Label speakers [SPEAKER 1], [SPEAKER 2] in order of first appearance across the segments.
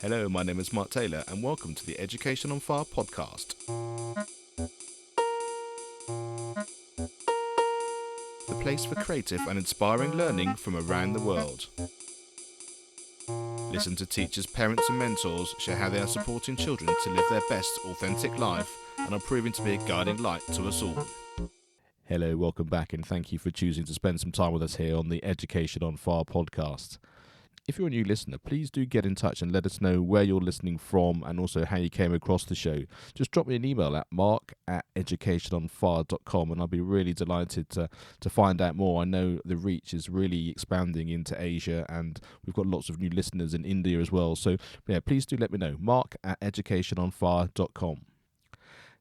[SPEAKER 1] Hello, my name is Mark Taylor and welcome to the Education on Fire podcast. The place for creative and inspiring learning from around the world. Listen to teachers, parents and mentors share how they are supporting children to live their best authentic life and are proving to be a guiding light to us all. Hello, welcome back and thank you for choosing to spend some time with us here on the Education on Fire podcast. If you're a new listener, please do get in touch and let us know where you're listening from and also how you came across the show. Just drop me an email at mark@educationonfire.com and I'll be really delighted to find out more. I know the reach is really expanding into Asia and we've got lots of new listeners in India as well. So yeah, please do let me know. mark@educationonfire.com.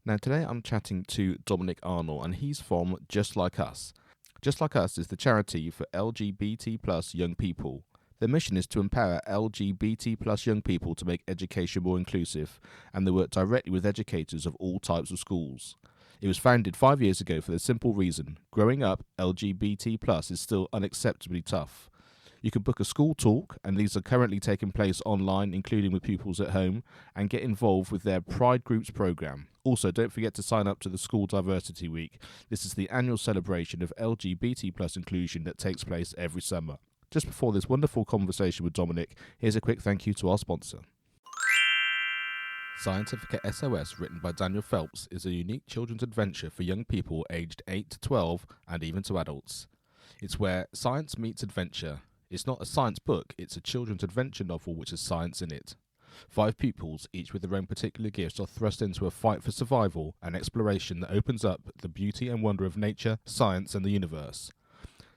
[SPEAKER 1] Now today I'm chatting to Dominic Arnall and he's from Just Like Us. Just Like Us is the charity for LGBT plus young people. Their mission is to empower LGBT plus young people to make education more inclusive, and they work directly with educators of all types of schools. It was founded 5 years ago for the simple reason, growing up LGBT plus is still unacceptably tough. You can book a school talk, and these are currently taking place online, including with pupils at home, and get involved with their Pride Groups program. Also, don't forget to sign up to the School Diversity Week. This is the annual celebration of LGBT plus inclusion that takes place every summer. Just before this wonderful conversation with Dominic, here's a quick thank you to our sponsor. Xientifica SOS, written by Daniel Phelps, is a unique children's adventure for young people aged 8 to 12 and even to adults. It's where science meets adventure. It's not a science book, it's a children's adventure novel which has science in it. 5 pupils, each with their own particular gifts, are thrust into a fight for survival and exploration that opens up the beauty and wonder of nature, science and the universe.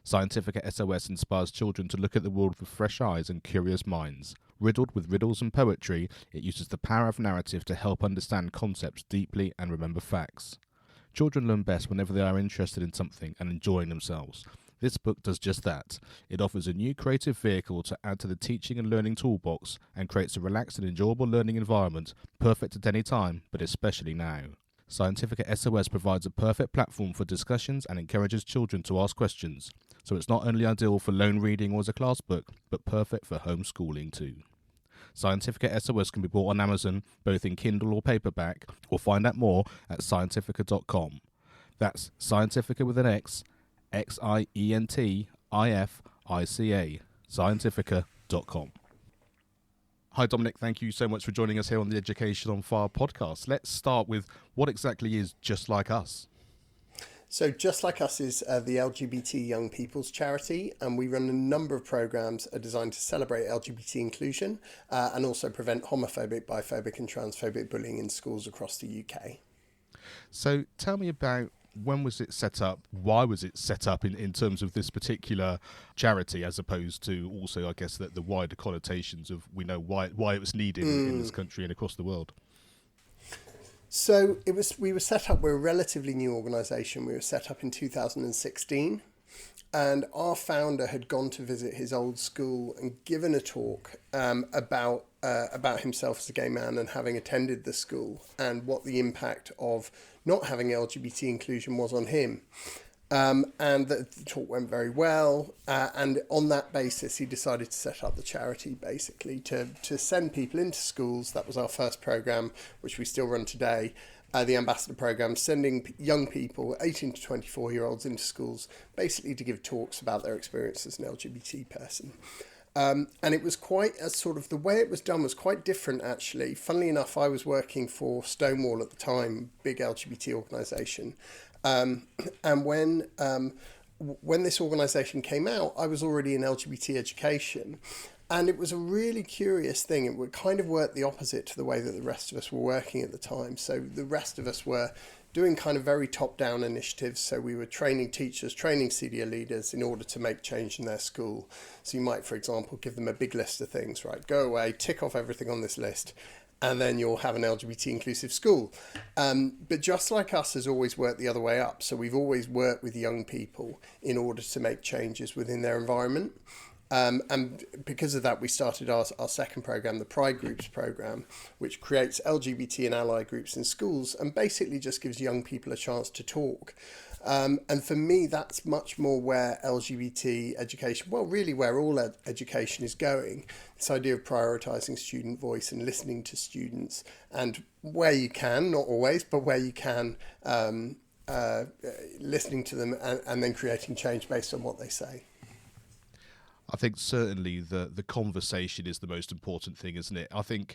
[SPEAKER 1] Xientifica SOS inspires children to look at the world with fresh eyes and curious minds. Riddled with riddles and poetry, it uses the power of narrative to help understand concepts deeply and remember facts. Children learn best whenever they are interested in something and enjoying themselves. This book does just that. It offers a new creative vehicle to add to the teaching and learning toolbox and creates a relaxed and enjoyable learning environment, perfect at any time, but especially now. Xientifica SOS provides a perfect platform for discussions and encourages children to ask questions. So it's not only ideal for lone reading or as a class book, but perfect for homeschooling too. Xientifica SOS can be bought on Amazon, both in Kindle or paperback, or find out more at Xientifica.com. That's Xientifica with an X, Xientifica, Xientifica.com. Hi Dominic, thank you so much for joining us here on the Education on Fire podcast. Let's start with what exactly is Just Like Us?
[SPEAKER 2] So Just Like Us is the LGBT young people's charity, and we run a number of programs designed to celebrate LGBT inclusion and also prevent homophobic, biphobic and transphobic bullying in schools across the UK.
[SPEAKER 1] So tell me about when was it set up? Why was it set up in terms of this particular charity, as opposed to also, I guess, the wider connotations of we know why it was needed in this country and across the world?
[SPEAKER 2] So we were set up, we're a relatively new organisation. We were set up in 2016 and our founder had gone to visit his old school and given a talk about himself as a gay man and having attended the school and what the impact of not having LGBT inclusion was on him. And the talk went very well, and on that basis he decided to set up the charity basically to send people into schools. That was our first programme, which we still run today, the Ambassador Programme, sending young people, 18 to 24-year-olds into schools, basically to give talks about their experience as an LGBT person. And it was quite a sort of, the way it was done was quite different actually. Funnily enough, I was working for Stonewall at the time, big LGBT organisation. And when this organisation came out, I was already in LGBT education. And it was a really curious thing. It would kind of work the opposite to the way that the rest of us were working at the time. So the rest of us were doing kind of very top-down initiatives. So we were training teachers, training senior leaders in order to make change in their school. So you might, for example, give them a big list of things, right? Go away, tick off everything on this list, and then you'll have an LGBT inclusive school. But Just Like Us has always worked the other way up. So we've always worked with young people in order to make changes within their environment. And because of that, we started our second program, the Pride Groups program, which creates LGBT and ally groups in schools and basically just gives young people a chance to talk. And for me, that's much more where LGBT education, well, really where all education is going. This idea of prioritising student voice and listening to students, and where you can, not always, but where you can, listening to them and then creating change based on what they say.
[SPEAKER 1] I think certainly the conversation is the most important thing, isn't it? I mean,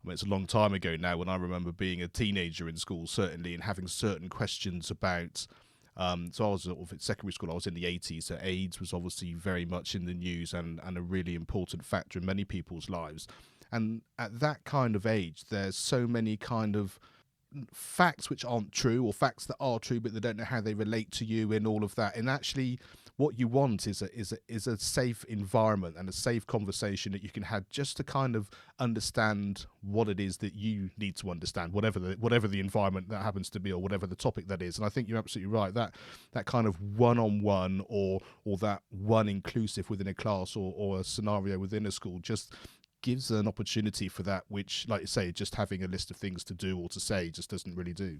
[SPEAKER 1] it's a long time ago now when I remember being a teenager in school, certainly, and having certain questions about... so I was at secondary school, I was in the 80s, so AIDS was obviously very much in the news and a really important factor in many people's lives. And at that kind of age, there's so many kind of facts which aren't true, or facts that are true but they don't know how they relate to you and all of that. And actually what you want is a safe environment and a safe conversation that you can have just to kind of understand what it is that you need to understand, whatever the environment that happens to be, or whatever the topic that is. And I think you're absolutely right, that kind of one-on-one or that one inclusive within a class or a scenario within a school just gives an opportunity for that, which, like you say, just having a list of things to do or to say just doesn't really do.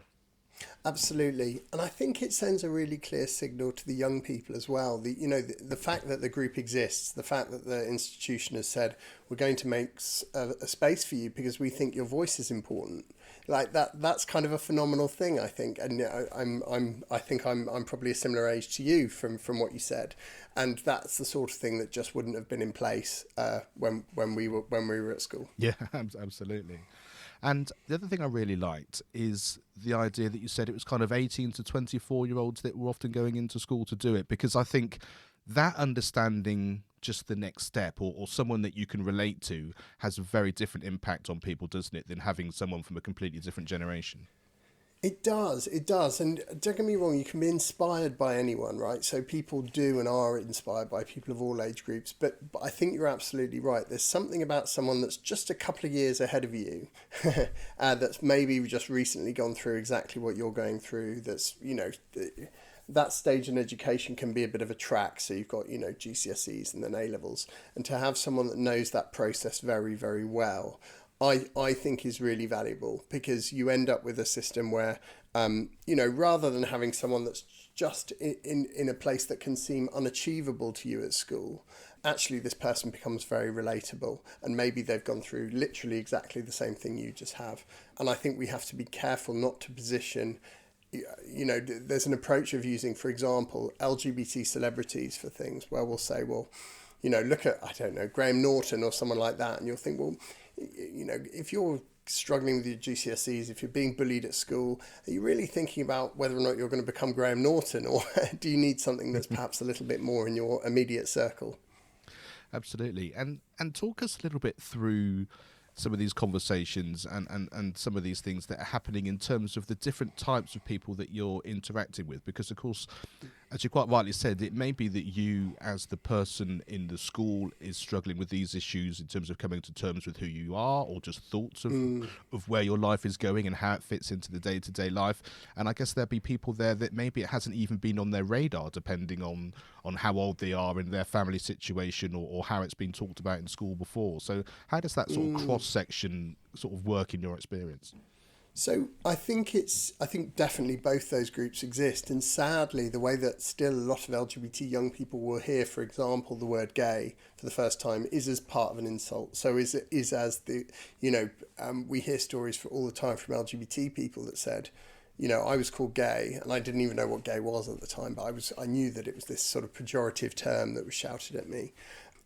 [SPEAKER 2] Absolutely. And I think it sends a really clear signal to the young people as well. The fact that the group exists, the fact that the institution has said, we're going to make a space for you because we think your voice is important. Like that's kind of a phenomenal thing, I think. And I think I'm probably a similar age to you from what you said. And that's the sort of thing that just wouldn't have been in place when we were at school.
[SPEAKER 1] Yeah, absolutely. And the other thing I really liked is the idea that you said it was kind of 18 to 24-year-olds that were often going into school to do it, because I think that understanding just the next step or someone that you can relate to has a very different impact on people, doesn't it, than having someone from a completely different generation.
[SPEAKER 2] It does. And don't get me wrong, you can be inspired by anyone, right? So people do and are inspired by people of all age groups. But I think you're absolutely right. There's something about someone that's just a couple of years ahead of you, that's maybe just recently gone through exactly what you're going through. That's, that stage in education can be a bit of a track. So you've got, GCSEs and then A-levels. And to have someone that knows that process very, very well, I think is really valuable, because you end up with a system where, rather than having someone that's just in a place that can seem unachievable to you at school, actually this person becomes very relatable, and maybe they've gone through literally exactly the same thing you just have. And I think we have to be careful not to position, there's an approach of using, for example, LGBT celebrities for things where we'll say, well, look at, I don't know, Graham Norton or someone like that, and you'll think, well, if you're struggling with your GCSEs, if you're being bullied at school, are you really thinking about whether or not you're going to become Graham Norton, or do you need something that's perhaps a little bit more in your immediate circle?
[SPEAKER 1] Absolutely. And talk us a little bit through some of these conversations and some of these things that are happening in terms of the different types of people that you're interacting with, because of course, as you quite rightly said, it may be that you as the person in the school is struggling with these issues in terms of coming to terms with who you are, or just thoughts of where your life is going and how it fits into the day-to-day life. And I guess there'll be people there that maybe it hasn't even been on their radar, depending on how old they are and their family situation, or how it's been talked about in school before. So how does that sort of cross-section sort of work in your experience?
[SPEAKER 2] So I think definitely both those groups exist, and sadly the way that still a lot of LGBT young people will hear, for example, the word gay for the first time is as part of an insult. So is as the, we hear stories for all the time from LGBT people that said, I was called gay, and I didn't even know what gay was at the time, but I knew that it was this sort of pejorative term that was shouted at me.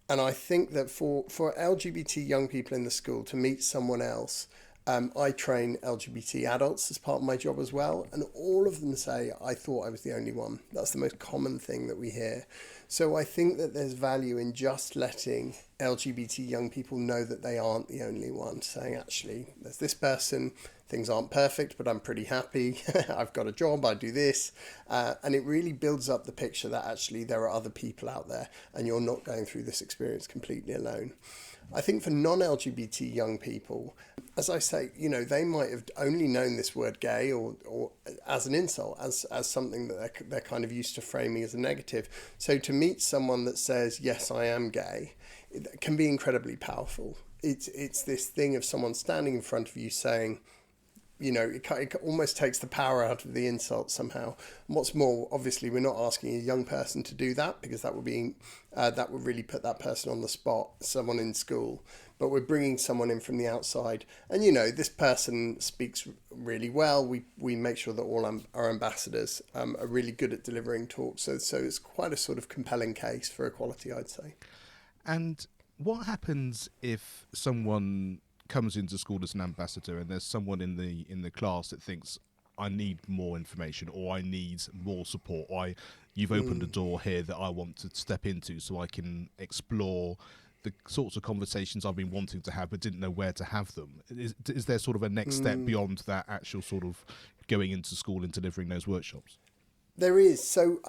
[SPEAKER 2] And I think that for LGBT young people in the school to meet someone else, I train LGBT adults as part of my job as well, and all of them say, I thought I was the only one. That's the most common thing that we hear. So I think that there's value in just letting LGBT young people know that they aren't the only one, saying, actually, there's this person, things aren't perfect, but I'm pretty happy. I've got a job, I do this. And it really builds up the picture that actually there are other people out there and you're not going through this experience completely alone. I think for non-LGBT young people, as I say, they might have only known this word gay or as an insult, as something that they're kind of used to framing as a negative. So to meet someone that says, yes, I am gay, it can be incredibly powerful. It's this thing of someone standing in front of you saying, it almost takes the power out of the insult somehow. And what's more, obviously, we're not asking a young person to do that, because that would really put that person on the spot, someone in school. But we're bringing someone in from the outside, and this person speaks really well. We make sure that all our ambassadors are really good at delivering talks. So it's quite a sort of compelling case for equality, I'd say.
[SPEAKER 1] And what happens if someone comes into school as an ambassador and there's someone in the class that thinks, I need more information, or I need more support, or you've opened a door here that I want to step into so I can explore the sorts of conversations I've been wanting to have but didn't know where to have them? Is there sort of a next step beyond that actual sort of going into school and delivering those workshops?
[SPEAKER 2] There is. So,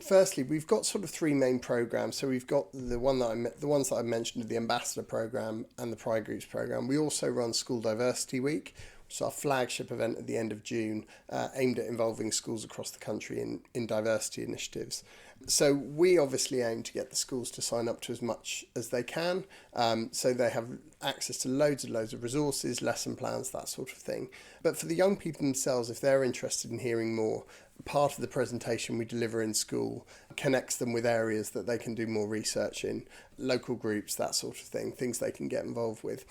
[SPEAKER 2] firstly, we've got sort of three main programs. So we've got the ones that I mentioned, the Ambassador program and the Pride Groups program. We also run School Diversity Week, which is our flagship event at the end of June, aimed at involving schools across the country in diversity initiatives. So we obviously aim to get the schools to sign up to as much as they can, so they have access to loads of resources, lesson plans, that sort of thing. But for the young people themselves, if they're interested in hearing more, part of the presentation we deliver in school connects them with areas that they can do more research in, local groups, that sort of thing, things they can get involved with.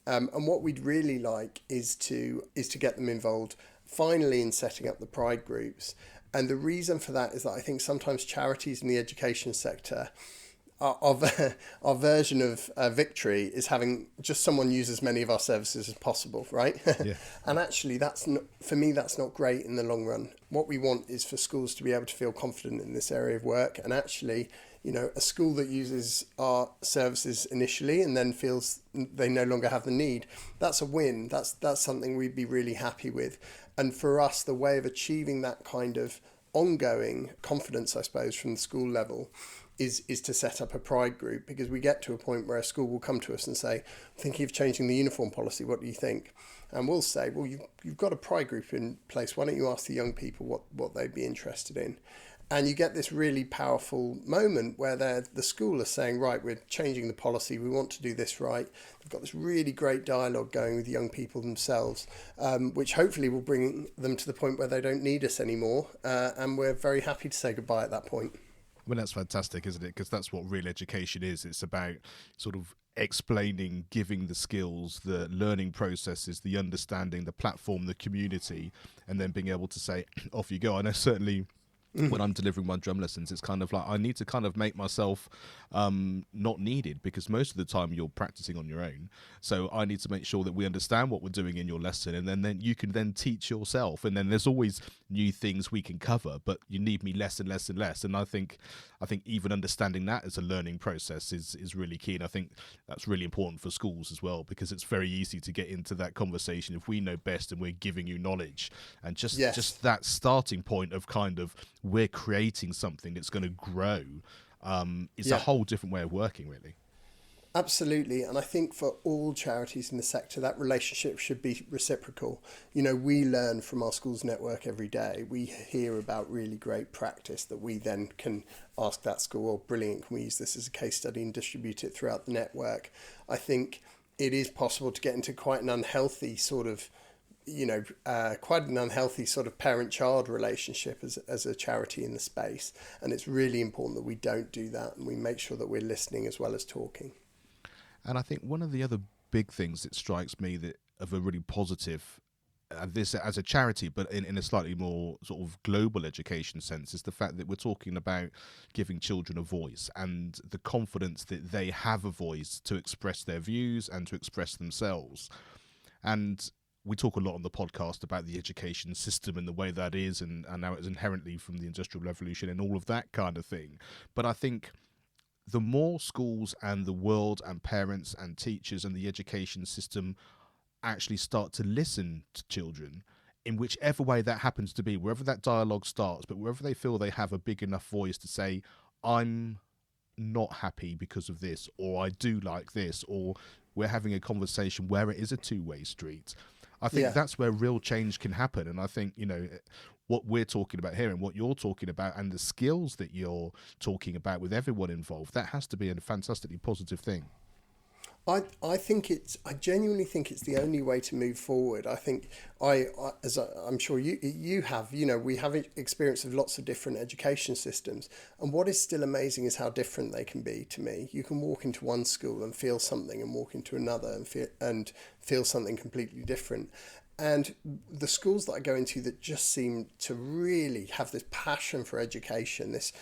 [SPEAKER 2] And what we'd really like is to get them involved finally in setting up the Pride groups. And the reason for that is that I think sometimes charities in the education sector, our version of victory is having just someone use as many of our services as possible, right?
[SPEAKER 1] Yeah.
[SPEAKER 2] And actually, that's not great in the long run. What we want is for schools to be able to feel confident in this area of work, and actually, a school that uses our services initially and then feels they no longer have the need, that's a win. That's something we'd be really happy with. And for us, the way of achieving that kind of ongoing confidence, I suppose, from the school level is to set up a Pride group, because we get to a point where a school will come to us and say, I'm thinking of changing the uniform policy, what do you think? And we'll say, well, you've got a Pride group in place, why don't you ask the young people what they'd be interested in? And you get this really powerful moment where the school is saying, right, we're changing the policy, we want to do this right. They've got this really great dialogue going with young people themselves, which hopefully will bring them to the point where they don't need us anymore. And we're very happy to say goodbye at that point.
[SPEAKER 1] Well, that's fantastic, isn't it? Because that's what real education is. It's about sort of explaining, giving the skills, the learning processes, the understanding, the platform, the community, and then being able to say, off you go. I know certainly when I'm delivering my drum lessons, it's kind of like I need to kind of make myself not needed, because most of the time you're practicing on your own. So I need to make sure that we understand what we're doing in your lesson, and then you can then teach yourself. And then there's always new things we can cover, but you need me less and less and less. And I think even understanding that as a learning process is really key. And I think that's really important for schools as well, because it's very easy to get into that conversation if we know best and we're giving you knowledge. And just that starting point of kind of we're creating something that's going to grow is a whole different way of working, really.
[SPEAKER 2] Absolutely. And I think for all charities in the sector, that relationship should be reciprocal. We learn from our schools network every day. We hear about really great practice that we then can ask that school, oh, brilliant, can we use this as a case study and distribute it throughout the network? I think it is possible to get into quite an unhealthy sort of parent-child relationship as a charity in the space. And it's really important that we don't do that, and we make sure that we're listening as well as talking.
[SPEAKER 1] And I think one of the other big things that strikes me that of a really positive, this as a charity, but in a slightly more sort of global education sense, is the fact that we're talking about giving children a voice and the confidence that they have a voice to express their views and to express themselves. And we talk a lot on the podcast about the education system and the way that is, and now it's inherently from the Industrial Revolution and all of that kind of thing. But I think the more schools and the world and parents and teachers and the education system actually start to listen to children, in whichever way that happens to be, wherever that dialogue starts, but wherever they feel they have a big enough voice to say, I'm not happy because of this, or I do like this, or we're having a conversation where it is a two-way street. I think that's where real change can happen. And I think, what we're talking about here and what you're talking about and the skills that you're talking about with everyone involved, that has to be a fantastically positive thing.
[SPEAKER 2] I genuinely think it's the only way to move forward. I think as I'm sure you have, we have experience of lots of different education systems, and what is still amazing is how different they can be to me. You can walk into one school and feel something, and walk into another and feel something completely different. And the schools that I go into that just seem to really have this passion for education, this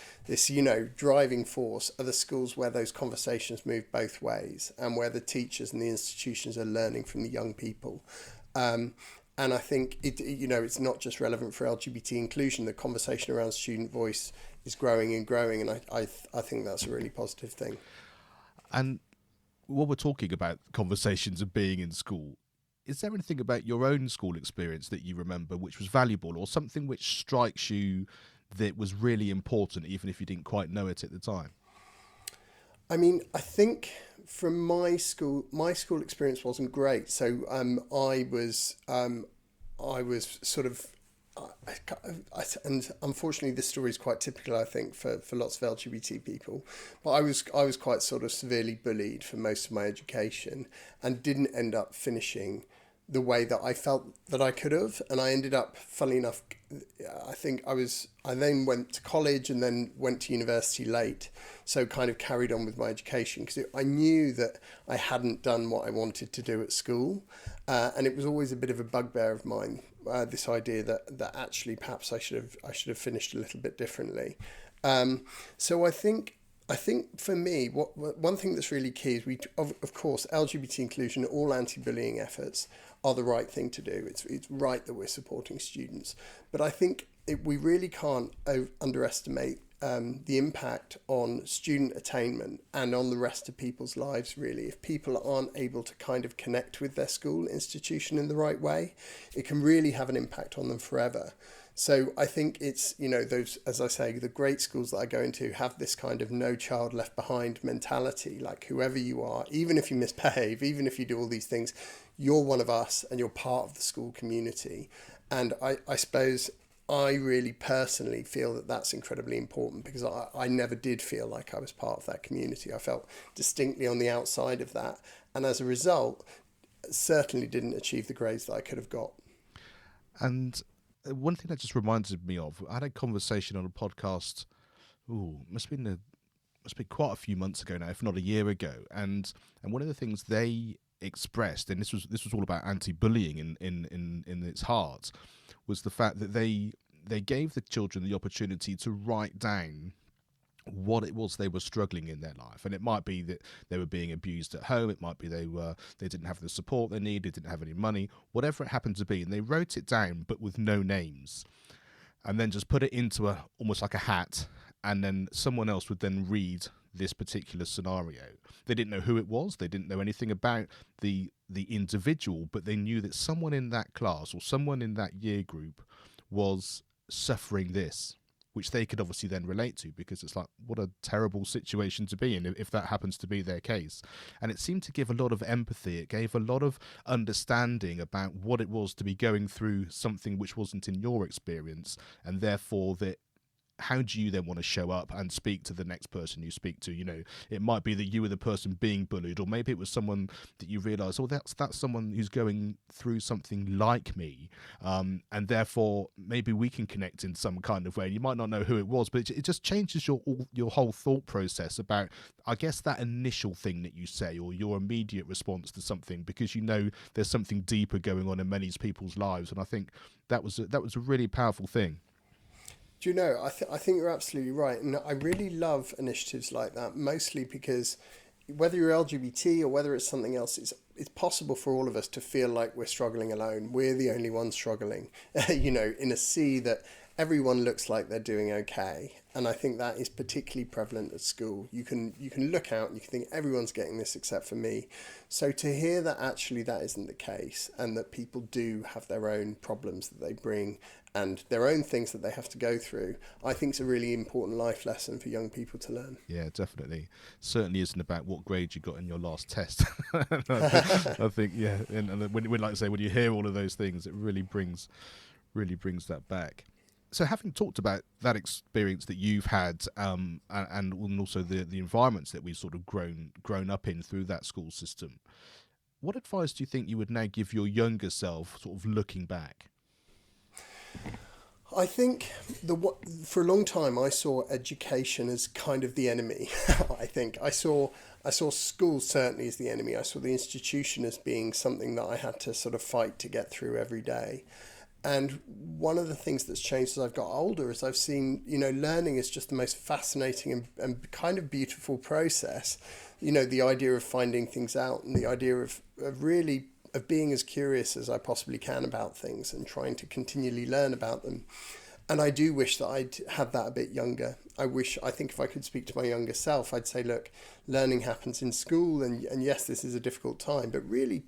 [SPEAKER 2] driving force, are the schools where those conversations move both ways, and where the teachers and the institutions are learning from the young people. And I think it's not just relevant for LGBT inclusion. The conversation around student voice is growing and growing, and I think that's a really positive thing.
[SPEAKER 1] And while we're talking about conversations of being in school, is there anything about your own school experience that you remember which was valuable, or something which strikes you that was really important, even if you didn't quite know it at the time?
[SPEAKER 2] I mean, I think from my school experience wasn't great. So I was sort of, and unfortunately this story is quite typical, I think, for lots of LGBT people, but I was quite sort of severely bullied for most of my education, and didn't end up finishing the way that I felt that I could have. And I ended up, funnily enough, I then went to college and then went to university late. So kind of carried on with my education, because I knew that I hadn't done what I wanted to do at school. And it was always a bit of a bugbear of mine, this idea that actually perhaps I should have finished a little bit differently. So I think for me, one thing that's really key is of course, LGBT inclusion, all anti-bullying efforts are the right thing to do. It's right that we're supporting students. But I think we really can't underestimate the impact on student attainment and on the rest of people's lives, really. If people aren't able to kind of connect with their school institution in the right way, it can really have an impact on them forever. So I think it's, those, as I say, the great schools that I go into have this kind of no child left behind mentality. Like, whoever you are, even if you misbehave, even if you do all these things, you're one of us and you're part of the school community. And I suppose I really personally feel that that's incredibly important, because I never did feel like I was part of that community. I felt distinctly on the outside of that. And as a result, certainly didn't achieve the grades that I could have got.
[SPEAKER 1] And one thing that just reminded me of, I had a conversation on a podcast, must be quite a few months ago now, if not a year ago. And one of the things they expressed, and this was all about anti-bullying in its heart, was the fact that they gave the children the opportunity to write down what it was they were struggling in their life. And it might be that they were being abused at home, it might be they didn't have the support they needed, didn't have any money, whatever it happened to be. And they wrote it down, but with no names, and then just put it into almost like a hat, and then someone else would then read this particular scenario. They didn't know who it was, they didn't know anything about the individual, but they knew that someone in that class or someone in that year group was suffering this, which they could obviously then relate to, because it's like, what a terrible situation to be in if that happens to be their case. And it seemed to give a lot of empathy. It gave a lot of understanding about what it was to be going through something which wasn't in your experience, and therefore that how do you then want to show up and speak to the next person you speak to? It might be that you were the person being bullied, or maybe it was someone that you realise, that's someone who's going through something like me, and therefore maybe we can connect in some kind of way. You might not know who it was, but it just changes your whole thought process about, I guess, that initial thing that you say, or your immediate response to something, because there's something deeper going on in many people's lives. And I think that was a really powerful thing.
[SPEAKER 2] Do you know, I think you're absolutely right. And I really love initiatives like that, mostly because whether you're LGBT or whether it's something else, it's possible for all of us to feel like we're struggling alone. We're the only ones struggling, in a sea that everyone looks like they're doing okay. And I think that is particularly prevalent at school. You can look out and you can think everyone's getting this except for me. So to hear that actually that isn't the case, and that people do have their own problems that they bring and their own things that they have to go through, I think is a really important life lesson for young people to learn.
[SPEAKER 1] Yeah, definitely. Certainly isn't about what grade you got in your last test. I think, yeah, and when like I say, when you hear all of those things, it really brings that back. So having talked about that experience that you've had, and also the environments that we've sort of grown up in through that school system, what advice do you think you would now give your younger self, sort of looking back?
[SPEAKER 2] I think for a long time I saw education as kind of the enemy. I think I saw school certainly as the enemy. I saw the institution as being something that I had to sort of fight to get through every day. And one of the things that's changed as I've got older is I've seen, learning is just the most fascinating and kind of beautiful process. The idea of finding things out, and the idea of really of being as curious as I possibly can about things and trying to continually learn about them. And I do wish that I'd had that a bit younger. I think if I could speak to my younger self, I'd say, look, learning happens in school, and yes, this is a difficult time, but really,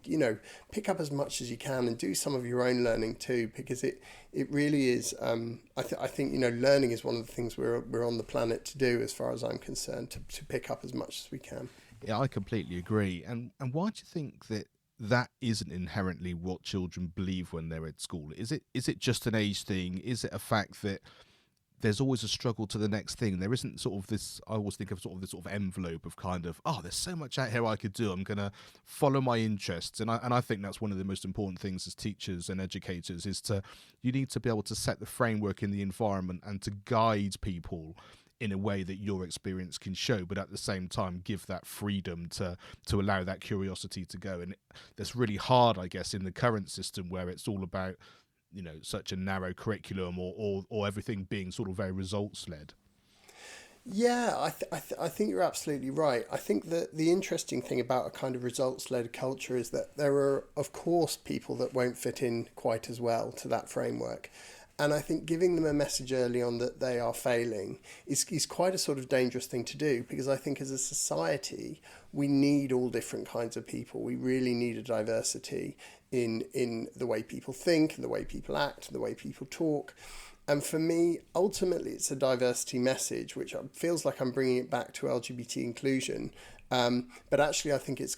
[SPEAKER 2] pick up as much as you can and do some of your own learning too, because it really is, I think, learning is one of the things we're on the planet to do, as far as I'm concerned, to pick up as much as we can.
[SPEAKER 1] Yeah, I completely agree. And why do you think that isn't inherently what children believe when they're at school? Is it just an age thing? Is it a fact that there's always a struggle to the next thing? There isn't sort of this, I always think of sort of this sort of envelope of kind of, there's so much out here I could do. I'm going to follow my interests. And I think that's one of the most important things as teachers and educators you need to be able to set the framework in the environment and to guide people in a way that your experience can show, but at the same time give that freedom to allow that curiosity to go. And that's really hard, I guess, in the current system where it's all about, such a narrow curriculum or everything being sort of very results led.
[SPEAKER 2] Yeah, I think you're absolutely right. I think that the interesting thing about a kind of results-led culture is that there are, of course, people that won't fit in quite as well to that framework. And I think giving them a message early on that they are failing is quite a sort of dangerous thing to do, because I think as a society, we need all different kinds of people. We really need a diversity in the way people think, the way people act, the way people talk. And for me, ultimately, it's a diversity message, which feels like I'm bringing it back to LGBT inclusion. But actually, I think it's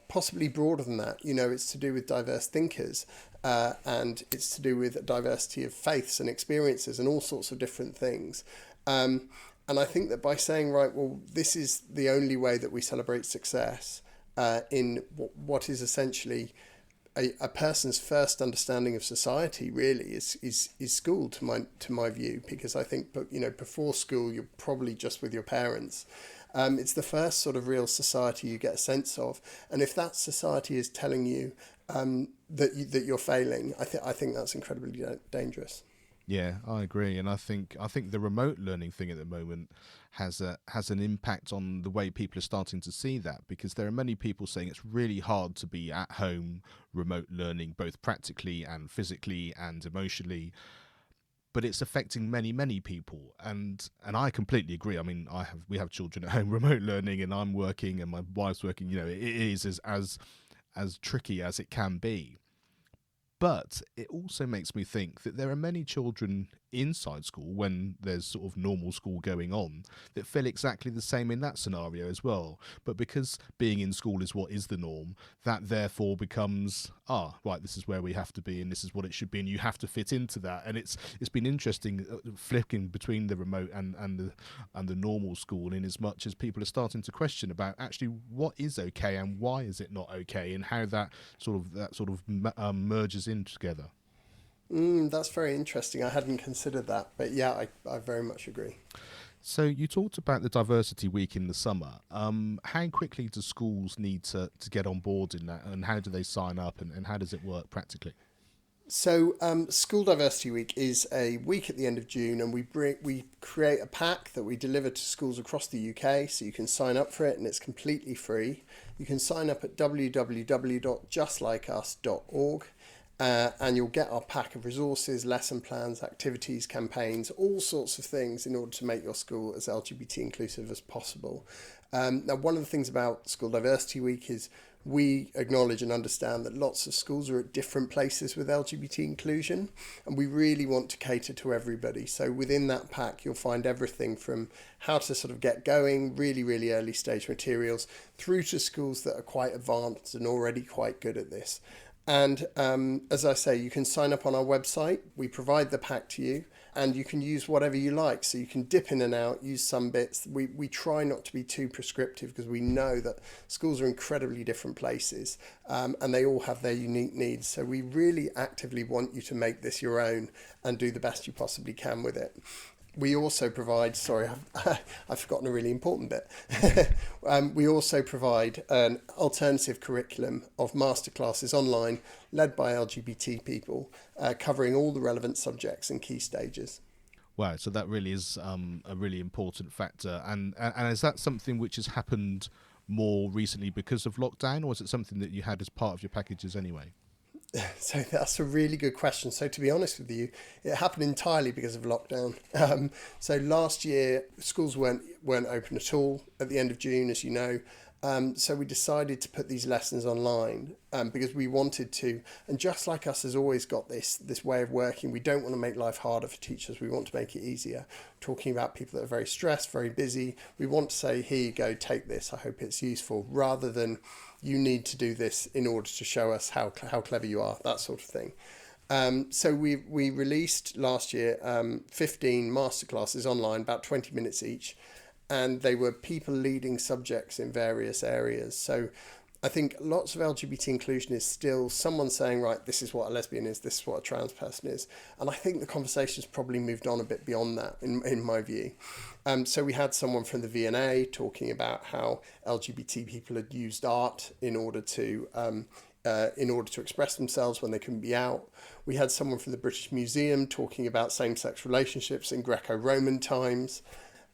[SPEAKER 2] possibly broader than that. It's to do with diverse thinkers, and it's to do with a diversity of faiths and experiences and all sorts of different things. And I think that by saying, right, well, this is the only way that we celebrate success in what is essentially a person's first understanding of society, really is school, to my view, because I think before school you're probably just with your parents. It's the first sort of real society you get a sense of, and if that society is telling you that you're failing, I think that's incredibly dangerous.
[SPEAKER 1] Yeah, I agree, and I think the remote learning thing at the moment has an impact on the way people are starting to see that, because there are many people saying it's really hard to be at home remote learning, both practically and physically and emotionally. But it's affecting many people, and I completely agree. I mean, we have children at home remote learning, and I'm working, and my wife's working. It is as tricky as it can be. But it also makes me think that there are many children inside school, when there's sort of normal school going on, that feel exactly the same in that scenario as well. But because being in school is what is the norm, that therefore becomes, right, this is where we have to be and this is what it should be, and you have to fit into that. And it's been interesting flicking between the remote and the normal school, in as much as people are starting to question about actually what is okay and why is it not okay, and how that sort of merges in together.
[SPEAKER 2] That's very interesting. I hadn't considered that, but yeah, I very much agree.
[SPEAKER 1] So you talked about the diversity week in the summer. How quickly do schools need to get on board in that, and how do they sign up, and how does it work practically?
[SPEAKER 2] So School Diversity Week is a week at the end of June, and we create a pack that we deliver to schools across the UK, so you can sign up for it, and it's completely free. You can sign up at www.justlikeus.org. And you'll get our pack of resources, lesson plans, activities, campaigns, all sorts of things in order to make your school as LGBT inclusive as possible. Now, one of the things about School Diversity Week is we acknowledge and understand that lots of schools are at different places with LGBT inclusion, and we really want to cater to everybody. So within that pack, you'll find everything from how to sort of get going, really, really early stage materials, through to schools that are quite advanced and already quite good at this. And as I say, you can sign up on our website. We provide the pack to you, and you can use whatever you like. So you can dip in and out, use some bits. We try not to be too prescriptive because we know that schools are incredibly different places, and they all have their unique needs. So we really actively want you to make this your own and do the best you possibly can with it. We also provide, I've forgotten a really important bit. We also provide an alternative curriculum of masterclasses online led by LGBT people, covering all the relevant subjects and key stages.
[SPEAKER 1] Wow, so that really is a really important factor. And is that something which has happened more recently because of lockdown, or is it something that you had as part of your packages anyway?
[SPEAKER 2] So that's a really good question. So to be honest with you, it happened entirely because of lockdown. So last year, schools weren't open at all at the end of June, as you know. So we decided to put these lessons online because we wanted to. And Just Like Us has always got this way of working. We don't want to make life harder for teachers. We want to make it easier. Talking about people that are very stressed, very busy. We want to say, here you go, take this. I hope it's useful, rather than you need to do this in order to show us how clever you are, that sort of thing. So we released last year 15 masterclasses online, about 20 minutes each, and they were people leading subjects in various areas. So I think lots of LGBT inclusion is still someone saying, right, this is what a lesbian is, this is what a trans person is. And I think the conversation's probably moved on a bit beyond that, in my view. So we had someone from the V&A talking about how LGBT people had used art in order to express themselves when they couldn't be out. We had someone from the British Museum talking about same-sex relationships in Greco-Roman times.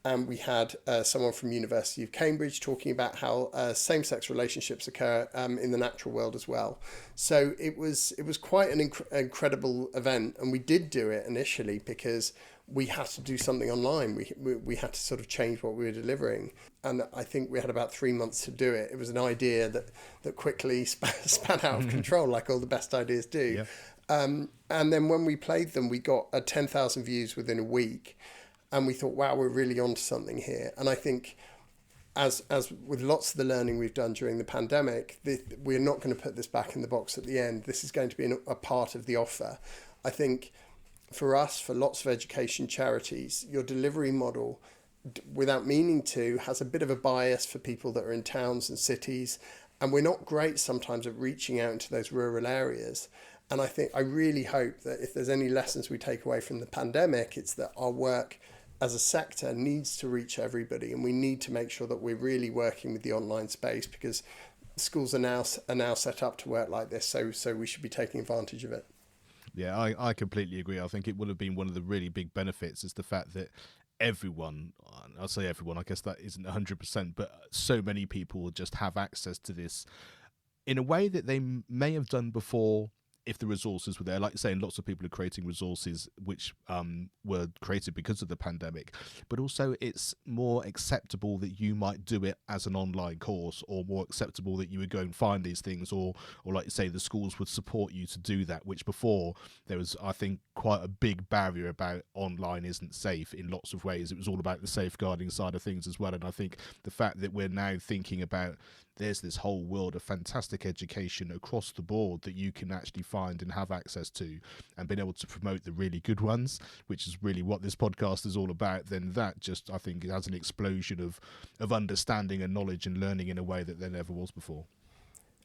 [SPEAKER 2] And we had someone from University of Cambridge talking about how same-sex relationships occur in the natural world as well. So it was quite an incredible event, and we did do it initially because we had to do something online. We had to sort of change what we were delivering, and I think we had about 3 months to do it. It was an idea that quickly span out of control, like all the best ideas do. Yeah. And then when we played them, we got 10,000 views within a week. And we thought, wow, we're really onto something here. And I think as with lots of the learning we've done during the pandemic, we're not going to put this back in the box at the end. This is going to be a part of the offer. I think for us, for lots of education charities, your delivery model, without meaning to, has a bit of a bias for people that are in towns and cities. And we're not great sometimes at reaching out into those rural areas. And I really hope that if there's any lessons we take away from the pandemic, it's that our work as a sector needs to reach everybody, and we need to make sure that we're really working with the online space, because schools are now set up to work like this, so we should be taking advantage of it.
[SPEAKER 1] Yeah, I completely agree. I think it would have been one of the really big benefits is the fact that everyone, I'll say everyone, I guess that isn't 100%, but so many people will just have access to this in a way that they may have done before if the resources were there. Like you're saying, lots of people are creating resources which were created because of the pandemic, but also it's more acceptable that you might do it as an online course, or more acceptable that you would go and find these things, or like you say, the schools would support you to do that, which before there was, I think, quite a big barrier about online isn't safe in lots of ways. It was all about the safeguarding side of things as well. And I think the fact that we're now thinking about there's this whole world of fantastic education across the board that you can actually find and have access to, and being able to promote the really good ones, which is really what this podcast is all about, then that just, I think, it has an explosion of understanding and knowledge and learning in a way that there never was before.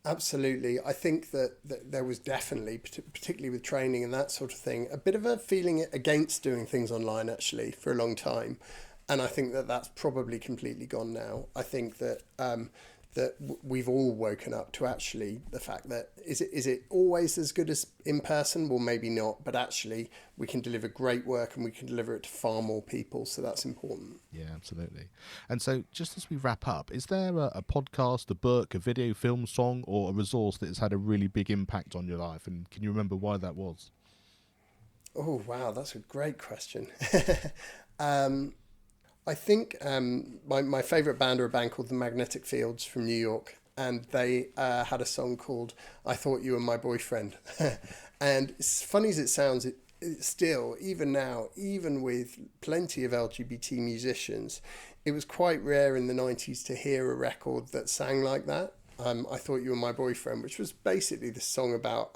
[SPEAKER 2] Absolutely. I think that there was definitely, particularly with training and that sort of thing, a bit of a feeling against doing things online, actually, for a long time. And I think that that's probably completely gone now. I think that that we've all woken up to actually the fact that is it always as good as in person? Well, maybe not, but actually we can deliver great work and we can deliver it to far more people. So that's important.
[SPEAKER 1] Yeah, absolutely. And so just as we wrap up, is there a podcast, a book, a video, film, song, or a resource that has had a really big impact on your life? And can you remember why that was?
[SPEAKER 2] Oh, wow, that's a great question. I think my favourite band are a band called the Magnetic Fields from New York, and they had a song called I Thought You Were My Boyfriend. And as funny as it sounds, it still, even now, even with plenty of LGBT musicians, it was quite rare in the 90s to hear a record that sang like that. I Thought You Were My Boyfriend, which was basically the song about,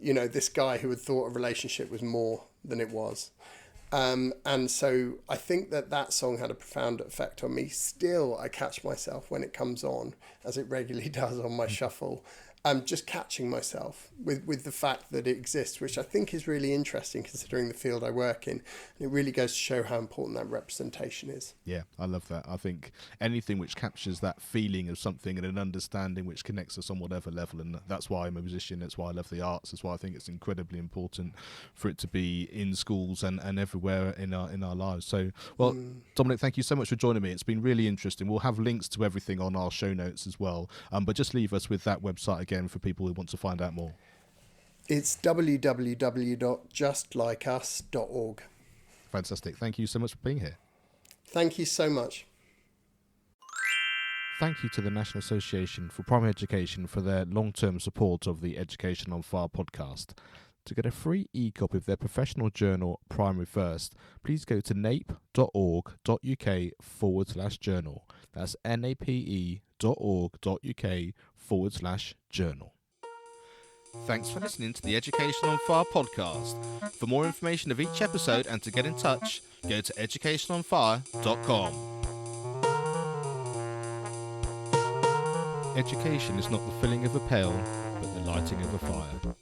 [SPEAKER 2] this guy who had thought a relationship was more than it was. And so I think that song had a profound effect on me. Still, I catch myself when it comes on, as it regularly does on my shuffle, just catching myself with the fact that it exists, which I think is really interesting considering the field I work in. And it really goes to show how important that representation is.
[SPEAKER 1] Yeah, I love that. I think anything which captures that feeling of something and an understanding which connects us on whatever level, and that's why I'm a musician, that's why I love the arts, that's why I think it's incredibly important for it to be in schools and everywhere in our lives. So, well, Dominic, thank you so much for joining me. It's been really interesting. We'll have links to everything on our show notes as well, but just leave us with that website again for people who want to find out more.
[SPEAKER 2] It's www.justlikeus.org.
[SPEAKER 1] Fantastic. Thank you so much for being here.
[SPEAKER 2] Thank you so much.
[SPEAKER 1] Thank you to the National Association for Primary Education for their long-term support of the Education on Fire podcast. To get a free e-copy of their professional journal, Primary First, please go to nape.org.uk/journal. That's nape.org.uk/journal. Thanks for listening to the Education on Fire podcast. For more information of each episode and to get in touch, go to educationonfire.com. Education is not the filling of a pail, but the lighting of a fire.